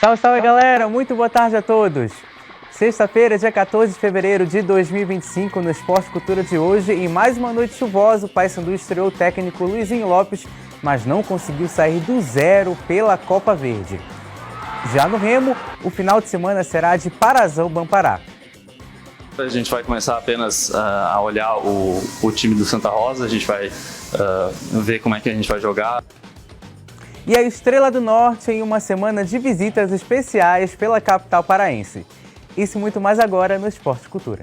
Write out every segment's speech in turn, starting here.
Salve, salve galera, muito boa tarde a todos. Sexta-feira, dia 14 de fevereiro de 2025, no Esporte Cultura de hoje, em mais uma noite chuvosa, o Paysandu estreou o técnico Luizinho Lopes, mas não conseguiu sair do zero pela Copa Verde. Já no Remo, o final de semana será de Parazão-Bampará. A gente vai começar apenas a olhar o time do Santa Rosa, a gente vai ver como é que a gente vai jogar. E a Estrela do Norte em uma semana de visitas especiais pela capital paraense. Isso e muito mais agora no Esporte Cultura.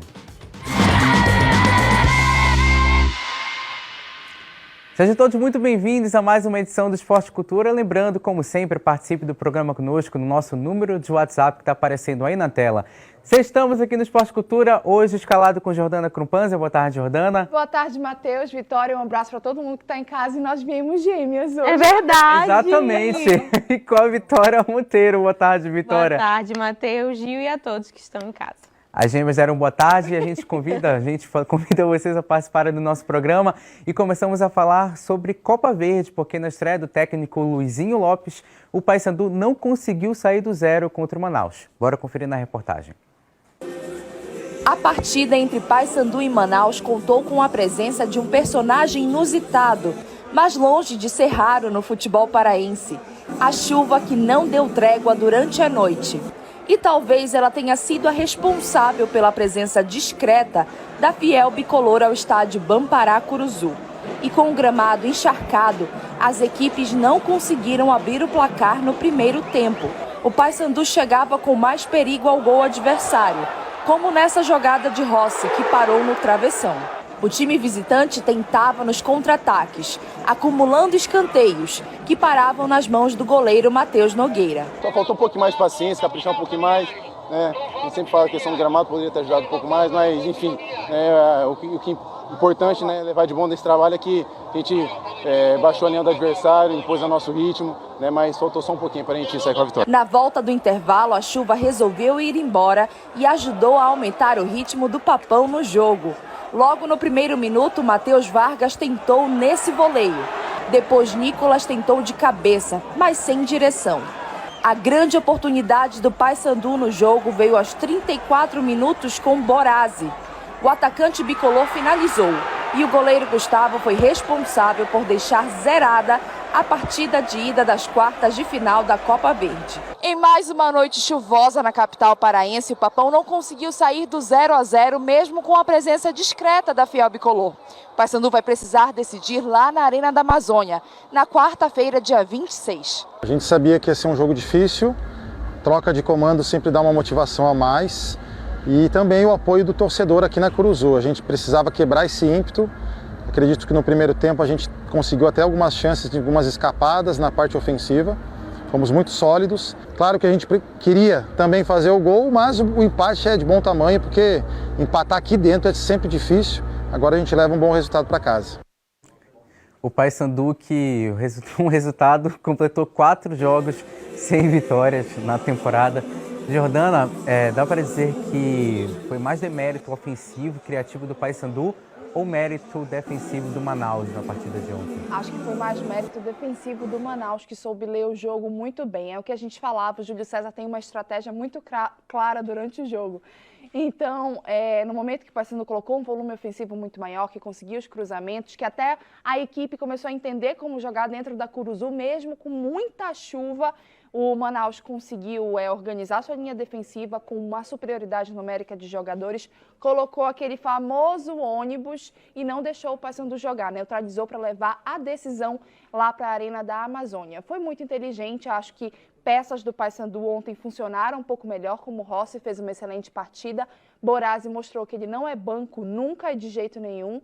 Sejam todos muito bem-vindos a mais uma edição do Esporte Cultura. Lembrando, como sempre, participe do programa conosco no nosso número de WhatsApp que está aparecendo aí na tela. Estamos aqui no Esporte Cultura, hoje escalado com Jordana Crumpanzer. Boa tarde, Jordana. Boa tarde, Matheus, Vitória. Um abraço para todo mundo que está em casa e nós viemos gêmeas hoje. É verdade. Exatamente. E com a Vitória Monteiro. Boa tarde, Vitória. Boa tarde, Matheus, Gil e a todos que estão em casa. As gêmeas deram boa tarde e a gente convida vocês a participarem do nosso programa e começamos a falar sobre Copa Verde, porque na estreia do técnico Luizinho Lopes, o Paysandu não conseguiu sair do zero contra o Manaus. Bora conferir na reportagem. A partida entre Paysandu e Manaus contou com a presença de um personagem inusitado, mas longe de ser raro no futebol paraense. A chuva que não deu trégua durante a noite. E talvez ela tenha sido a responsável pela presença discreta da fiel bicolor ao estádio Bampará Curuzu. E com o gramado encharcado, as equipes não conseguiram abrir o placar no primeiro tempo. O Paysandu chegava com mais perigo ao gol adversário, como nessa jogada de Rossi, que parou no travessão. O time visitante tentava nos contra-ataques, acumulando escanteios, que paravam nas mãos do goleiro Matheus Nogueira. Só faltou um pouquinho mais de paciência, caprichar um pouquinho mais, né? A gente sempre fala que a questão do gramado poderia ter ajudado um pouco mais, mas enfim, o que é importante, né, levar de bom desse trabalho é que a gente baixou a linha do adversário, impôs o nosso ritmo, né, mas faltou só um pouquinho para a gente sair com a vitória. Na volta do intervalo, a chuva resolveu ir embora e ajudou a aumentar o ritmo do Papão no jogo. Logo no primeiro minuto, Matheus Vargas tentou nesse voleio. Depois, Nicolas tentou de cabeça, mas sem direção. A grande oportunidade do Paysandu no jogo veio aos 34 minutos com Borazzi. O atacante bicolor finalizou e o goleiro Gustavo foi responsável por deixar zerada a partida de ida das quartas de final da Copa Verde. Em mais uma noite chuvosa na capital paraense, o Papão não conseguiu sair do 0-0, mesmo com a presença discreta da fiel bicolor. O Paysandu vai precisar decidir lá na Arena da Amazônia, na quarta-feira, dia 26. A gente sabia que ia ser um jogo difícil, troca de comando sempre dá uma motivação a mais e também o apoio do torcedor aqui na Curuzu. A gente precisava quebrar esse ímpeto. Acredito que no primeiro tempo a gente conseguiu até algumas chances de algumas escapadas na parte ofensiva. Fomos muito sólidos. Claro que a gente queria também fazer o gol, mas o empate é de bom tamanho, porque empatar aqui dentro é sempre difícil. Agora a gente leva um bom resultado para casa. O Paysandu, que um resultado, completou 4 jogos sem vitórias na temporada. Jordana, dá para dizer que foi mais demérito ofensivo, criativo do Paysandu ou mérito defensivo do Manaus na partida de ontem? Acho que foi mais mérito defensivo do Manaus, que soube ler o jogo muito bem. É o que a gente falava, o Júlio César tem uma estratégia muito clara durante o jogo. Então, no momento que o Paysandu colocou um volume ofensivo muito maior, que conseguiu os cruzamentos, que até a equipe começou a entender como jogar dentro da Curuzu, mesmo com muita chuva, o Manaus conseguiu organizar sua linha defensiva com uma superioridade numérica de jogadores, colocou aquele famoso ônibus e não deixou o Paysandu jogar, neutralizou para levar a decisão lá para a Arena da Amazônia. Foi muito inteligente, acho que peças do Paysandu ontem funcionaram um pouco melhor, como o Rossi fez uma excelente partida, Borazzi mostrou que ele não é banco nunca de jeito nenhum.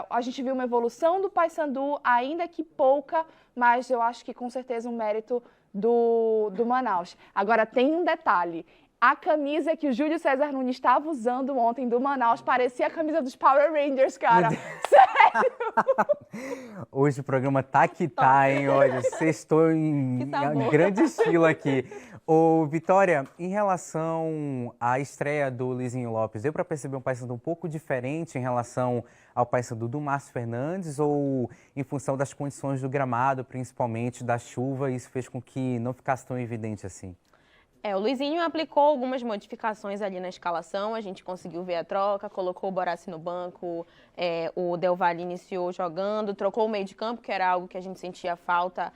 A gente viu uma evolução do Paysandu, ainda que pouca, mas eu acho que com certeza um mérito do Manaus. Agora tem um detalhe, a camisa que o Júlio César Nunes estava usando ontem do Manaus parecia a camisa dos Power Rangers, cara. Sério! Hoje o programa tá que tá, hein? Olha, sextou em grande estilo aqui. Ô, Vitória, em relação à estreia do Luizinho Lopes, deu para perceber um Paysandu um pouco diferente em relação ao Paysandu do Márcio Fernandes ou em função das condições do gramado, principalmente da chuva, isso fez com que não ficasse tão evidente assim? O Luizinho aplicou algumas modificações ali na escalação, a gente conseguiu ver a troca, colocou o Boraci no banco, o Del Valle iniciou jogando, trocou o meio de campo, que era algo que a gente sentia falta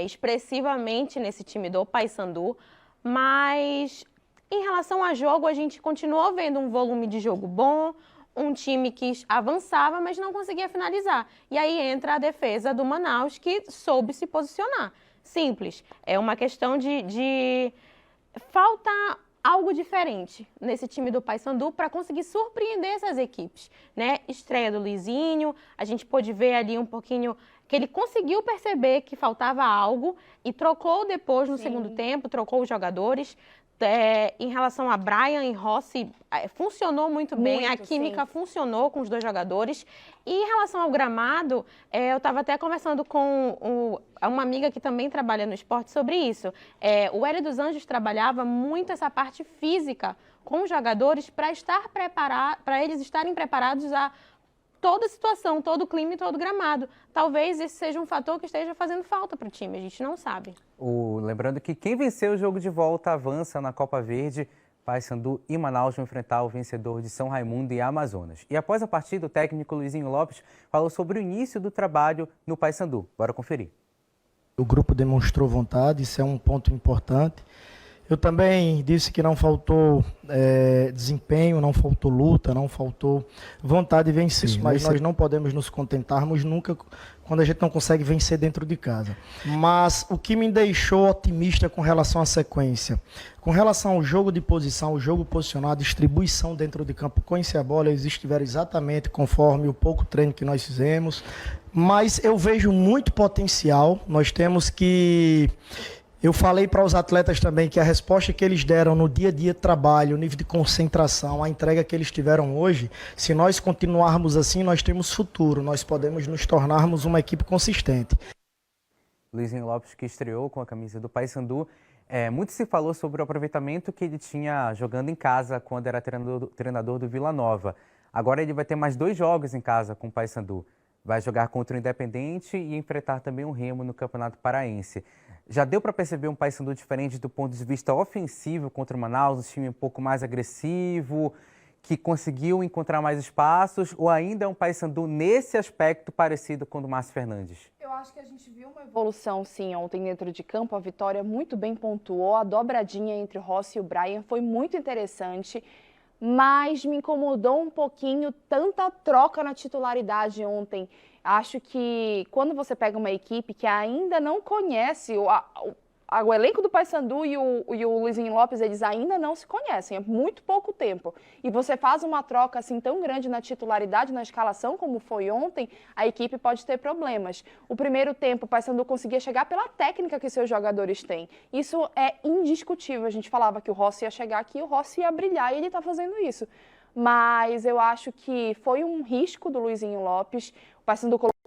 expressivamente nesse time do Paysandu, mas em relação a jogo, a gente continuou vendo um volume de jogo bom, um time que avançava, mas não conseguia finalizar. E aí entra a defesa do Manaus, que soube se posicionar. Simples, é uma questão de falta algo diferente nesse time do Paysandu para conseguir surpreender essas equipes, né? Estreia do Luizinho, a gente pôde ver ali um pouquinho que ele conseguiu perceber que faltava algo e trocou depois no segundo tempo, trocou os jogadores. Em relação a Brian e Rossi, funcionou muito bem, a química funcionou com os dois jogadores. E em relação ao gramado, eu estava até conversando com uma amiga que também trabalha no esporte sobre isso. O Hélio dos Anjos trabalhava muito essa parte física com os jogadores para eles estarem preparados a toda a situação, todo o clima e todo o gramado. Talvez esse seja um fator que esteja fazendo falta para o time, a gente não sabe. Lembrando que quem venceu o jogo de volta avança na Copa Verde. Paysandu e Manaus vão enfrentar o vencedor de São Raimundo e Amazonas. E após a partida, o técnico Luizinho Lopes falou sobre o início do trabalho no Paysandu. Bora conferir. O grupo demonstrou vontade, isso é um ponto importante. Eu também disse que não faltou desempenho, não faltou luta, não faltou vontade de vencer. Mas nós não podemos nos contentarmos nunca quando a gente não consegue vencer dentro de casa. Mas o que me deixou otimista com relação à sequência, com relação ao jogo de posição, o jogo posicionado, a distribuição dentro de campo, conhecer a bola, eles estiveram exatamente conforme o pouco treino que nós fizemos. Mas eu vejo muito potencial, nós temos que... Eu falei para os atletas também que a resposta que eles deram no dia a dia de trabalho, o nível de concentração, a entrega que eles tiveram hoje, se nós continuarmos assim, nós temos futuro, nós podemos nos tornarmos uma equipe consistente. Luizinho Lopes, que estreou com a camisa do Paysandu, muito se falou sobre o aproveitamento que ele tinha jogando em casa quando era treinador do Vila Nova. Agora ele vai ter mais 2 jogos em casa com o Paysandu. Vai jogar contra o Independente e enfrentar também o Remo no Campeonato Paraense. Já deu para perceber um Paysandu diferente do ponto de vista ofensivo contra o Manaus, um time um pouco mais agressivo, que conseguiu encontrar mais espaços, ou ainda é um Paysandu nesse aspecto parecido com o do Márcio Fernandes? Eu acho que a gente viu uma evolução, sim, ontem dentro de campo. A Vitória muito bem pontuou, a dobradinha entre o Rossi e o Brian foi muito interessante, mas me incomodou um pouquinho tanta troca na titularidade ontem. Acho que quando você pega uma equipe que ainda não conhece o elenco do Paysandu e o Luizinho Lopes, eles ainda não se conhecem, é muito pouco tempo. E você faz uma troca assim tão grande na titularidade, na escalação, como foi ontem, a equipe pode ter problemas. O primeiro tempo, o Paysandu conseguia chegar pela técnica que seus jogadores têm. Isso é indiscutível. A gente falava que o Rossi ia chegar aqui, o Rossi ia brilhar e ele está fazendo isso. Mas eu acho que foi um risco do Luizinho Lopes. O Paysandu colocou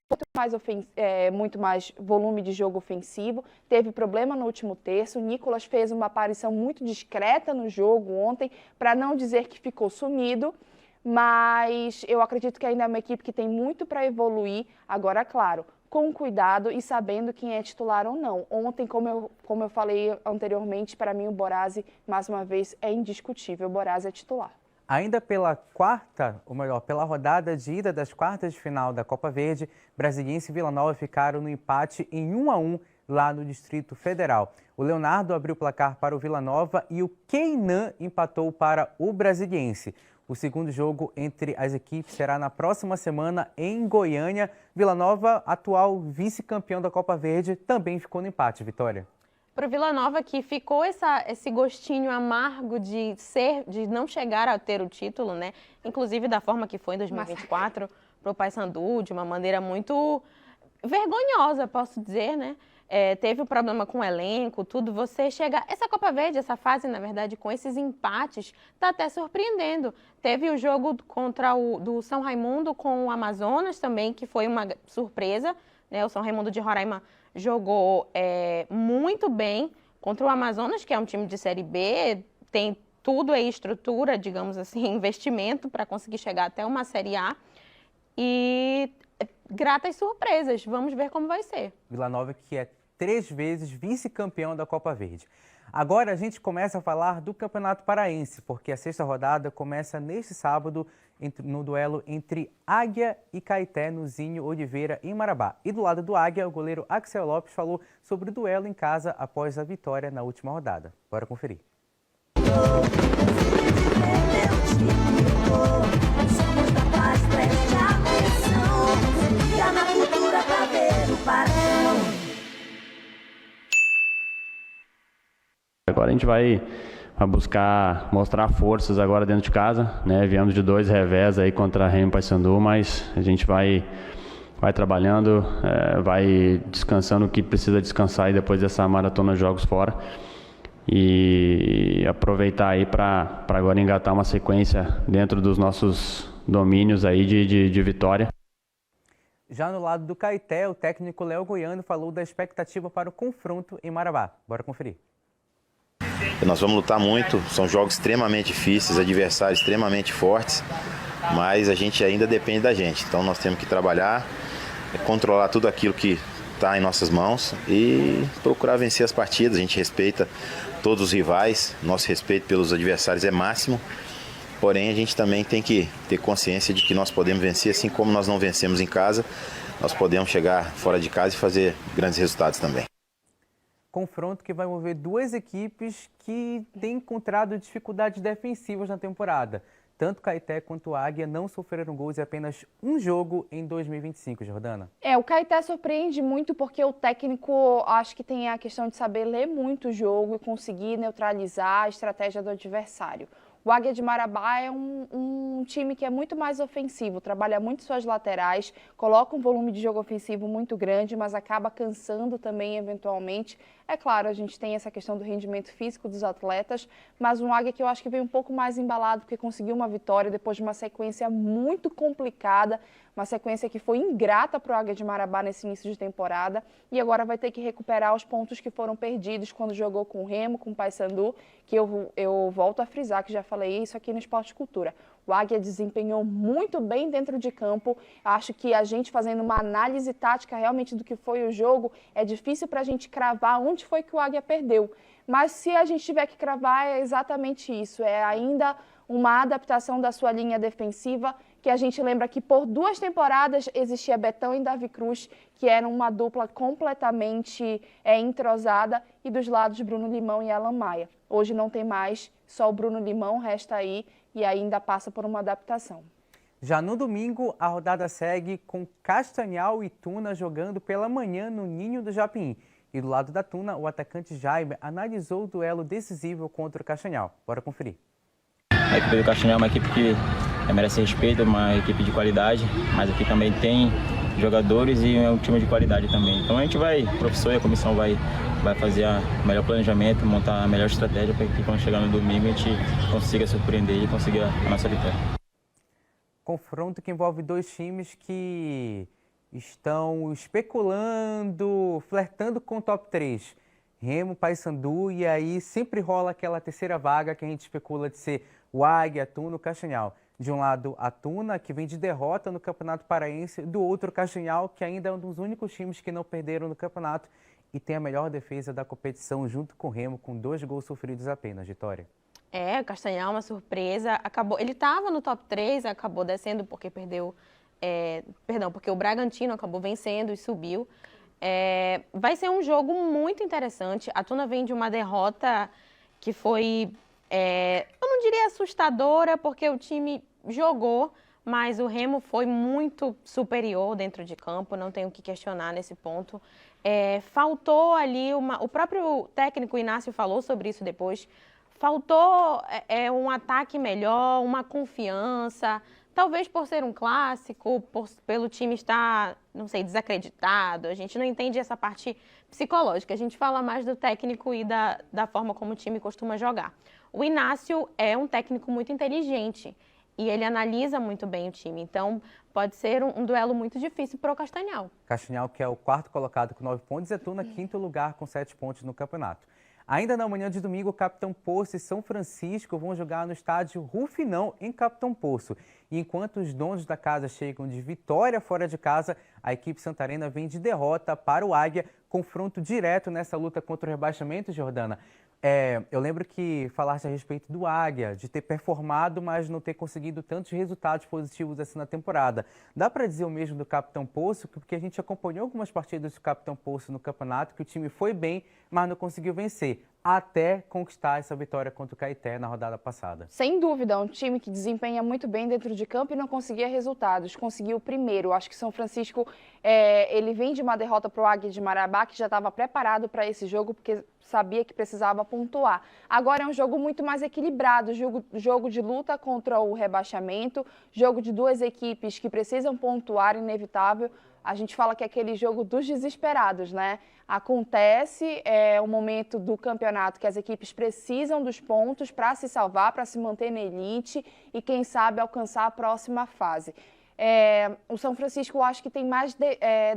muito mais volume de jogo ofensivo, teve problema no último terço. O Nicolas fez uma aparição muito discreta no jogo ontem, para não dizer que ficou sumido, mas eu acredito que ainda é uma equipe que tem muito para evoluir. Agora, claro, com cuidado e sabendo quem é titular ou não. Ontem, como eu falei anteriormente, para mim o Borazi, mais uma vez, é indiscutível, o Borazi é titular. Ainda pela pela rodada de ida das quartas de final da Copa Verde, Brasiliense e Vila Nova ficaram no empate em 1-1 lá no Distrito Federal. O Leonardo abriu o placar para o Vila Nova e o Keinan empatou para o Brasiliense. O segundo jogo entre as equipes será na próxima semana em Goiânia. Vila Nova, atual vice-campeão da Copa Verde, também ficou no empate, Vitória. Para o Vila Nova, que ficou esse gostinho amargo de não chegar a ter o título, né? Inclusive da forma que foi em 2024, para o Paysandu, de uma maneira muito vergonhosa, posso dizer, né? Teve um problema com o elenco, tudo. Você chega... Essa Copa Verde, essa fase, na verdade, com esses empates, está até surpreendendo. Teve o jogo do São Raimundo com o Amazonas também, que foi uma surpresa, né? O São Raimundo de Roraima jogou muito bem contra o Amazonas, que é um time de Série B, tem tudo aí, estrutura, digamos assim, investimento para conseguir chegar até uma Série A. E gratas surpresas, vamos ver como vai ser. Vila Nova, que é 3 vezes vice-campeão da Copa Verde. Agora a gente começa a falar do Campeonato Paraense, porque a 6ª rodada começa neste sábado no duelo entre Águia e Caeté, no Zinho Oliveira, em Marabá. E do lado do Águia, o goleiro Axel Lopes falou sobre o duelo em casa após a vitória na última rodada. Bora conferir. Agora a gente vai buscar mostrar forças agora dentro de casa, né? Viemos de 2 revés aí contra Remo e Paysandu, mas a gente vai trabalhando, vai descansando o que precisa descansar aí depois dessa maratona de jogos fora e aproveitar aí para agora engatar uma sequência dentro dos nossos domínios aí de vitória. Já no lado do Caeté, o técnico Léo Goiano falou da expectativa para o confronto em Marabá. Bora conferir. Nós vamos lutar muito, são jogos extremamente difíceis, adversários extremamente fortes, mas a gente ainda depende da gente. Então nós temos que trabalhar, controlar tudo aquilo que está em nossas mãos e procurar vencer as partidas. A gente respeita todos os rivais, nosso respeito pelos adversários é máximo, porém a gente também tem que ter consciência de que nós podemos vencer, assim como nós não vencemos em casa, nós podemos chegar fora de casa e fazer grandes resultados também. Confronto que vai envolver 2 equipes que têm encontrado dificuldades defensivas na temporada. Tanto Caeté quanto Águia não sofreram gols em apenas um jogo em 2025, Jordana. O Caeté surpreende muito porque o técnico acho que tem a questão de saber ler muito o jogo e conseguir neutralizar a estratégia do adversário. O Águia de Marabá é um time que é muito mais ofensivo, trabalha muito suas laterais, coloca um volume de jogo ofensivo muito grande, mas acaba cansando também eventualmente. É claro, a gente tem essa questão do rendimento físico dos atletas, mas um Águia que eu acho que veio um pouco mais embalado porque conseguiu uma vitória depois de uma sequência muito complicada, uma sequência que foi ingrata para o Águia de Marabá nesse início de temporada e agora vai ter que recuperar os pontos que foram perdidos quando jogou com o Remo, com o Paysandu, que eu volto a frisar, que já falei isso aqui no Esporte Cultura. O Águia desempenhou muito bem dentro de campo. Acho que a gente fazendo uma análise tática realmente do que foi o jogo, é difícil para a gente cravar onde foi que o Águia perdeu. Mas se a gente tiver que cravar, é exatamente isso. É ainda uma adaptação da sua linha defensiva, que a gente lembra que por 2 temporadas existia Betão e Davi Cruz, que eram uma dupla completamente entrosada, e dos lados Bruno Limão e Alan Maia. Hoje não tem mais, só o Bruno Limão resta aí e ainda passa por uma adaptação. Já no domingo, a rodada segue com Castanhal e Tuna jogando pela manhã no Ninho do Japim. E do lado da Tuna, o atacante Jaime analisou o duelo decisivo contra o Castanhal. Bora conferir. A equipe do Castanhal é uma equipe que merece respeito, uma equipe de qualidade, mas aqui também tem jogadores e é um time de qualidade também. Então a gente vai, o professor e a comissão vai fazer o melhor planejamento, montar a melhor estratégia para que quando chegar no domingo a gente consiga surpreender e consiga a nossa vitória. Confronto que envolve 2 times que estão especulando, flertando com o top 3. Remo, Paysandu, e aí sempre rola aquela terceira vaga que a gente especula de ser o Águia, a Tuna, o Castanhal. De um lado, a Tuna, que vem de derrota no Campeonato Paraense, do outro, o Castanhal, que ainda é um dos únicos times que não perderam no campeonato e tem a melhor defesa da competição junto com o Remo, com 2 gols sofridos apenas, Vitória. O Castanhal, uma surpresa, ele estava no top 3, acabou descendo porque perdeu, porque o Bragantino acabou vencendo e subiu. Vai ser um jogo muito interessante. A Tuna vem de uma derrota que foi, eu não diria assustadora, porque o time jogou, mas o Remo foi muito superior dentro de campo, não tenho o que questionar nesse ponto. Faltou ali, o próprio técnico Inácio falou sobre isso depois, faltou um ataque melhor, uma confiança, talvez por ser um clássico, pelo time estar, não sei, desacreditado. A gente não entende essa parte psicológica, a gente fala mais do técnico e da forma como o time costuma jogar. O Inácio é um técnico muito inteligente e ele analisa muito bem o time, então pode ser um duelo muito difícil para o Castanhal. Castanhal, que é o 4º colocado com 9 pontos, e a Tuna, 5º lugar com 7 pontos no campeonato. Ainda na manhã de domingo, Capitão Poço e São Francisco vão jogar no estádio Rufinão, em Capitão Poço. E enquanto os donos da casa chegam de vitória fora de casa, a equipe santarena vem de derrota para o Águia, confronto direto nessa luta contra o rebaixamento, Jordana. Eu lembro que falaste a respeito do Águia, de ter performado, mas não ter conseguido tantos resultados positivos assim na temporada. Dá para dizer o mesmo do Capitão Poço, porque a gente acompanhou algumas partidas do Capitão Poço no campeonato, que o time foi bem, mas não conseguiu vencer, até conquistar essa vitória contra o Caeté na rodada passada. Sem dúvida, um time que desempenha muito bem dentro de campo e não conseguia resultados. Conseguiu o primeiro. Acho que São Francisco, ele vem de uma derrota para o Águia de Marabá, que já estava preparado para esse jogo, porque sabia que precisava pontuar. Agora é um jogo muito mais equilibrado, jogo de luta contra o rebaixamento, jogo de duas equipes que precisam pontuar, inevitável. A gente fala que é aquele jogo dos desesperados, né? Acontece, o momento do campeonato que as equipes precisam dos pontos para se salvar, para se manter na elite e, quem sabe, alcançar a próxima fase. O São Francisco, eu acho que tem mais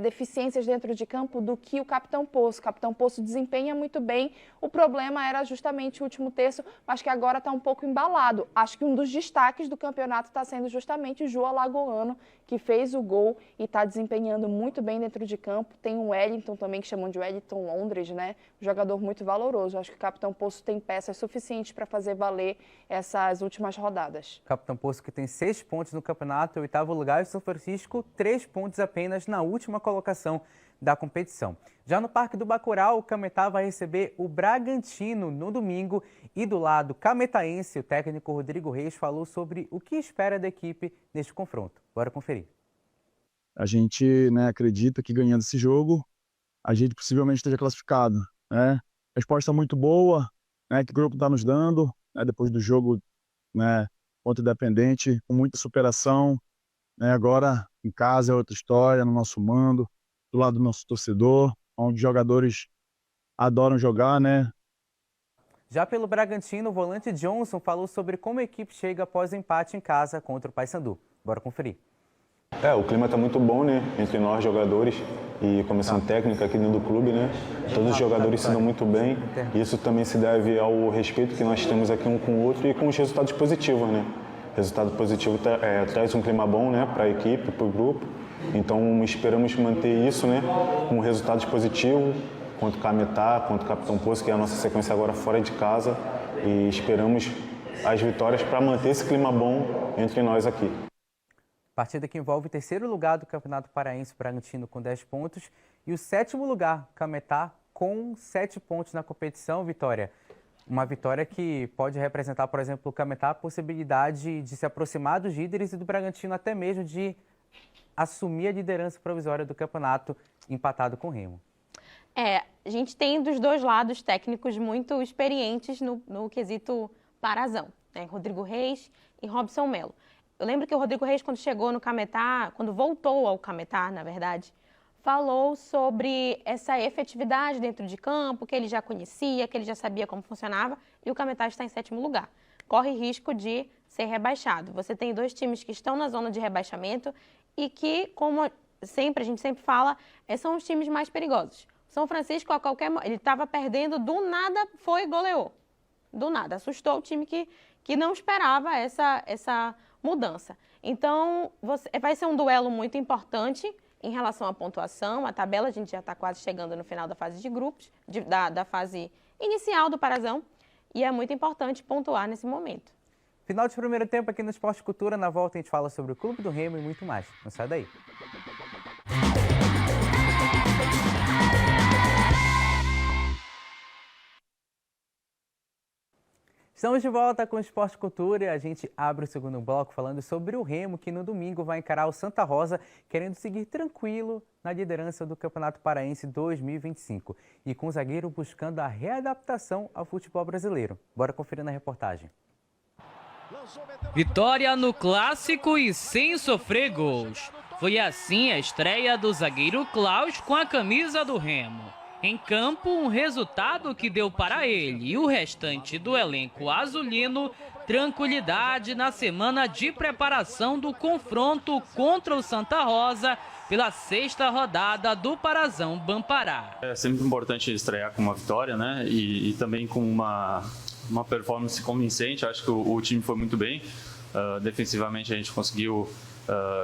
deficiências dentro de campo do que o Capitão Poço. O Capitão Poço desempenha muito bem. O problema era justamente o último terço, mas que agora está um pouco embalado. Acho que um dos destaques do campeonato está sendo justamente o João Alagoano, que fez o gol e está desempenhando muito bem dentro de campo. Tem o Wellington também, que chamam de Wellington Londres, né? Um jogador muito valoroso. Acho que o Capitão Poço tem peças suficientes para fazer valer essas últimas rodadas. Capitão Poço que tem 6 pontos no campeonato, 8º lugar, e São Francisco 3 pontos apenas na última colocação da competição. Já no Parque do Bacurau, o Cametá vai receber o Bragantino no domingo e do lado cametaense, o técnico Rodrigo Reis falou sobre o que espera da equipe neste confronto. Bora conferir. A gente, acredita que ganhando esse jogo, a gente possivelmente esteja classificado, né? A resposta muito boa, que o grupo está nos dando, depois do jogo, contra o Independente, com muita superação. Agora, em casa é outra história, no nosso mando, do lado do nosso torcedor, onde os jogadores adoram jogar, Já pelo Bragantino, o volante Johnson falou sobre como a equipe chega após o empate em casa contra o Paysandu. Bora conferir. O clima está muito bom, entre nós jogadores e comissão técnica aqui dentro do clube, Todos os jogadores se dão muito bem. Isso também se deve ao respeito que nós temos aqui um com o outro e com os resultados positivos, Resultado positivo traz um clima bom, para a equipe, para o grupo. Então esperamos manter isso, com resultados positivos contra o Cametá, contra o Capitão Poço, que é a nossa sequência agora fora de casa. E esperamos as vitórias para manter esse clima bom entre nós aqui. Partida que envolve o 3º lugar do Campeonato Paraense, Bragantino com 10 pontos, e o 7º lugar, Cametá, com 7 pontos na competição. Vitória. Uma vitória que pode representar, por exemplo, o Cametá, a possibilidade de se aproximar dos líderes e do Bragantino até mesmo de assumir a liderança provisória do campeonato, empatado com o Remo. A gente tem dos dois lados técnicos muito experientes no quesito Parazão, Rodrigo Reis e Robson Melo. Eu lembro que o Rodrigo Reis, quando chegou no Cametá, quando voltou ao Cametá, na verdade, falou sobre essa efetividade dentro de campo, que ele já conhecia, que ele já sabia como funcionava, e o Cametá está em 7º lugar. Corre risco de ser rebaixado. Você tem 2 times que estão na zona de rebaixamento e que, como sempre, a gente sempre fala, são os times mais perigosos. São Francisco, ele estava perdendo, do nada foi e goleou. Do nada, assustou o time que não esperava essa mudança. Então, vai ser um duelo muito importante em relação à pontuação. A tabela, a gente já está quase chegando no final da fase de grupos, da fase inicial do Parazão, e é muito importante pontuar nesse momento. Final de primeiro tempo aqui no Esporte Cultura. Na volta a gente fala sobre o Clube do Remo e muito mais. Não sai daí. Estamos de volta com o Esporte Cultura e a gente abre o segundo bloco falando sobre o Remo, que no domingo vai encarar o Santa Rosa, querendo seguir tranquilo na liderança do Campeonato Paraense 2025 e com o zagueiro buscando a readaptação ao futebol brasileiro. Bora conferir na reportagem. Vitória no clássico e sem sofrer gols. Foi assim a estreia do zagueiro Klaus com a camisa do Remo. Em campo, um resultado que deu para ele e o restante do elenco azulino tranquilidade na semana de preparação do confronto contra o Santa Rosa pela 6ª rodada do Parazão Bampará. É sempre importante estrear com uma vitória, né? E também com uma performance convincente. Acho que o time foi muito bem. Defensivamente a gente conseguiu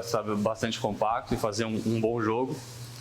sabe, bastante compacto e fazer um bom jogo.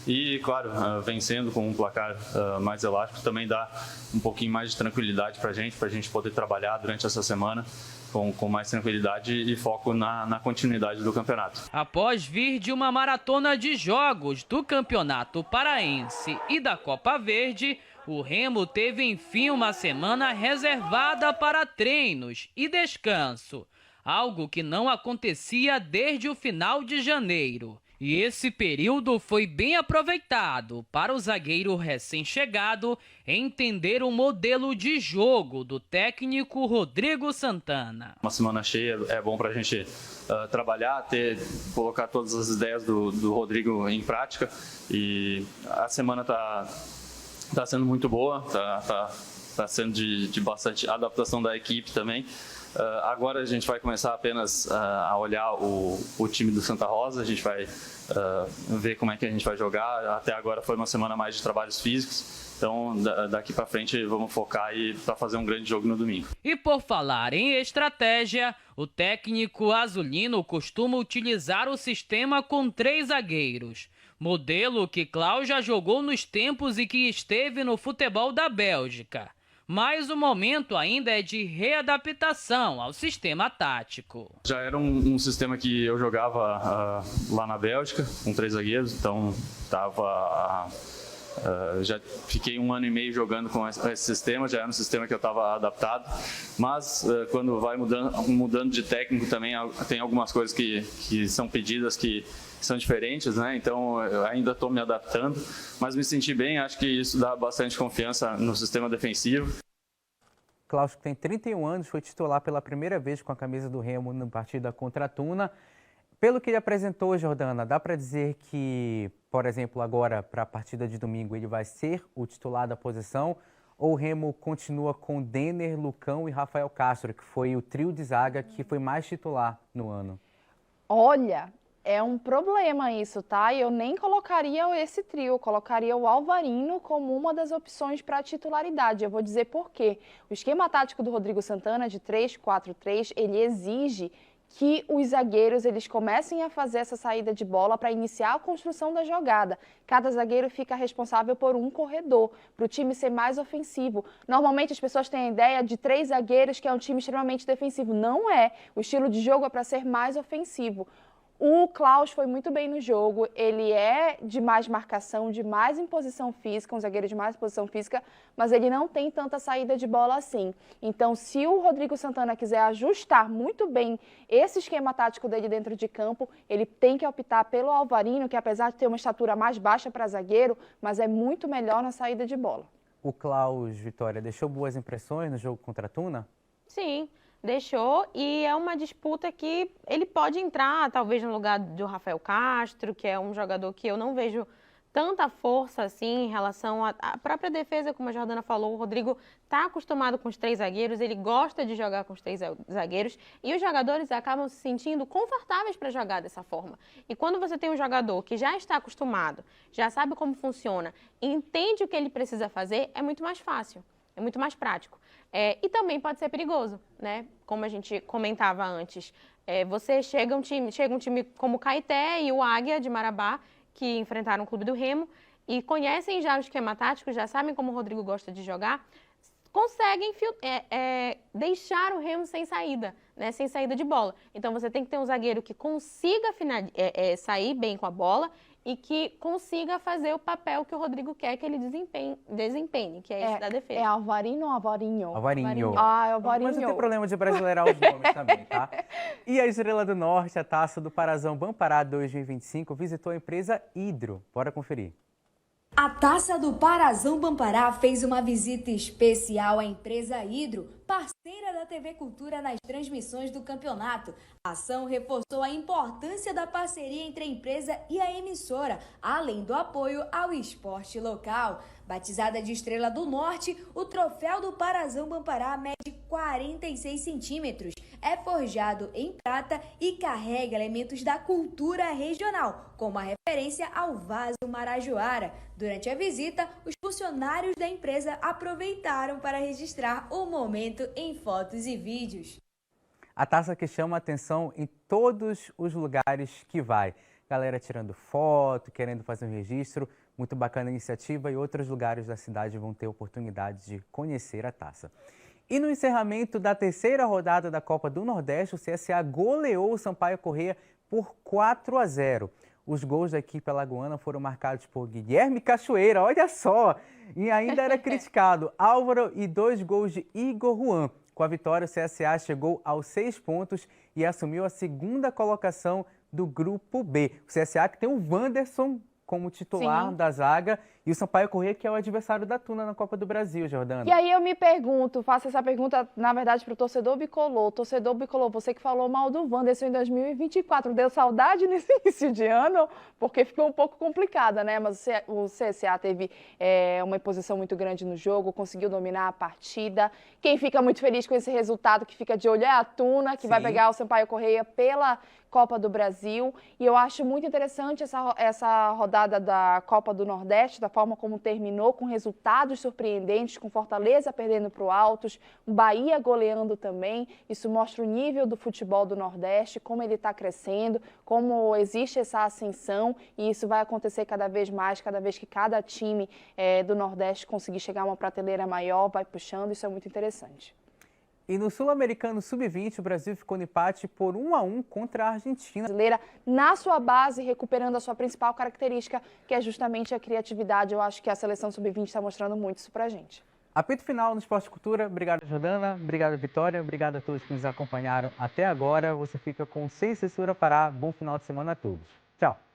E, claro, vencendo com um placar mais elástico também dá um pouquinho mais de tranquilidade para a gente poder trabalhar durante essa semana com mais tranquilidade e foco na continuidade do campeonato. Após vir de uma maratona de jogos do Campeonato Paraense e da Copa Verde, o Remo teve enfim uma semana reservada para treinos e descanso, algo que não acontecia desde o final de janeiro. E esse período foi bem aproveitado para o zagueiro recém-chegado entender o modelo de jogo do técnico Rodrigo Santana. Uma semana cheia é bom para a gente trabalhar, colocar todas as ideias do Rodrigo em prática. E a semana tá sendo muito boa, tá sendo de bastante adaptação da equipe também. Agora a gente vai começar apenas a olhar o time do Santa Rosa, a gente vai ver como é que a gente vai jogar. Até agora foi uma semana mais de trabalhos físicos, então daqui para frente vamos focar para fazer um grande jogo no domingo. E por falar em estratégia, o técnico azulino costuma utilizar o sistema com 3 zagueiros, modelo que Klaus já jogou nos tempos e que esteve no futebol da Bélgica. Mas o momento ainda é de readaptação ao sistema tático. Já era um sistema que eu jogava lá na Bélgica, com 3 zagueiros, então já fiquei 1 ano e meio jogando com esse sistema, já era um sistema que eu estava adaptado, mas quando vai mudando de técnico também tem algumas coisas que são pedidas que são diferentes, né? Então eu ainda estou me adaptando, mas me senti bem, acho que isso dá bastante confiança no sistema defensivo. Klaus, que tem 31 anos, foi titular pela primeira vez com a camisa do Remo na partida contra a Tuna. Pelo que ele apresentou, Jordana, dá para dizer que, por exemplo, agora para a partida de domingo ele vai ser o titular da posição, ou o Remo continua com Denner, Lucão e Rafael Castro, que foi o trio de zaga que foi mais titular no ano? Olha, é um problema isso, tá? Eu nem colocaria esse trio, eu colocaria o Alvarino como uma das opções para titularidade. Eu vou dizer por quê. O esquema tático do Rodrigo Santana de 3-4-3, ele exige que os zagueiros eles comecem a fazer essa saída de bola para iniciar a construção da jogada. Cada zagueiro fica responsável por um corredor, para o time ser mais ofensivo. Normalmente as pessoas têm a ideia de 3 zagueiros, que é um time extremamente defensivo. Não é. O estilo de jogo é para ser mais ofensivo. O Klaus foi muito bem no jogo, ele é de mais marcação, de mais imposição física, um zagueiro de mais imposição física, mas ele não tem tanta saída de bola assim. Então, se o Rodrigo Santana quiser ajustar muito bem esse esquema tático dele dentro de campo, ele tem que optar pelo Alvarino, que apesar de ter uma estatura mais baixa para zagueiro, mas é muito melhor na saída de bola. O Klaus, Vitória, deixou boas impressões no jogo contra a Tuna? Sim. Deixou, e é uma disputa que ele pode entrar, talvez, no lugar do Rafael Castro, que é um jogador que eu não vejo tanta força assim em relação à própria defesa, como a Jordana falou. O Rodrigo está acostumado com os 3 zagueiros, ele gosta de jogar com os 3 zagueiros, e os jogadores acabam se sentindo confortáveis para jogar dessa forma. E quando você tem um jogador que já está acostumado, já sabe como funciona, entende o que ele precisa fazer, é muito mais fácil, é muito mais prático. E também pode ser perigoso, né? Como a gente comentava antes. Chega um time como o Caeté e o Águia de Marabá, que enfrentaram o Clube do Remo, e conhecem já o esquema tático, já sabem como o Rodrigo gosta de jogar, conseguem deixar o Remo sem saída, né? Sem saída de bola. Então você tem que ter um zagueiro que consiga sair bem com a bola e que consiga fazer o papel que o Rodrigo quer que ele desempenhe, que é esse da defesa. É Alvarino ou Alvarinho? Alvarinho. Ah, é Alvarinho. Mas não tem problema de brasileirar os nomes também, tá? E a Estrela do Norte, a taça do Parazão Bampará 2025, visitou a empresa Hidro. Bora conferir. A Taça do Parazão Bampará fez uma visita especial à empresa Hidro, parceira da TV Cultura nas transmissões do campeonato. A ação reforçou a importância da parceria entre a empresa e a emissora, além do apoio ao esporte local. Batizada de Estrela do Norte, o troféu do Parazão Bampará mede 46 centímetros. é forjado em prata e carrega elementos da cultura regional, como a referência ao vaso marajoara. Durante a visita, os funcionários da empresa aproveitaram para registrar o momento em fotos e vídeos. A taça que chama a atenção em todos os lugares que vai. Galera tirando foto, querendo fazer um registro. Muito bacana a iniciativa e outros lugares da cidade vão ter oportunidade de conhecer a taça. E no encerramento da terceira rodada da Copa do Nordeste, o CSA goleou o Sampaio Corrêa por 4-0. Os gols da equipe alagoana foram marcados por Guilherme Cachoeira, olha só! E ainda era criticado Álvaro e 2 gols de Igor Juan. Com a vitória, o CSA chegou aos 6 pontos e assumiu a 2ª colocação do Grupo B. O CSA que tem o Wanderson como titular da zaga e o Sampaio Corrêa, que é o adversário da Tuna na Copa do Brasil, Jordana. E aí eu me pergunto, faço essa pergunta, na verdade, para o torcedor bicolor. Torcedor bicolor, você que falou mal do Wanderson em 2024, deu saudade nesse início de ano? Porque ficou um pouco complicada, né? Mas o CSA teve uma posição muito grande no jogo, conseguiu dominar a partida. Quem fica muito feliz com esse resultado, que fica de olho, é a Tuna, que vai pegar o Sampaio Corrêa pela Copa do Brasil. E eu acho muito interessante essa rodada da Copa do Nordeste, da forma como terminou, com resultados surpreendentes, com Fortaleza perdendo para o Altos, Bahia goleando também. Isso mostra o nível do futebol do Nordeste, como ele está crescendo, como existe essa ascensão, e isso vai acontecer cada vez mais, cada vez que cada time do Nordeste conseguir chegar a uma prateleira maior, vai puxando, isso é muito interessante. E no Sul-Americano Sub-20, o Brasil ficou no empate por 1-1 contra a Argentina. Brasileira, na sua base, recuperando a sua principal característica, que é justamente a criatividade. Eu acho que a seleção Sub-20 está mostrando muito isso pra gente. Apito final no Esporte Cultura. Obrigado, Jordana. Obrigado, Vitória. Obrigado a todos que nos acompanharam até agora. Você fica com Sem Censura Pará. Bom final de semana a todos. Tchau.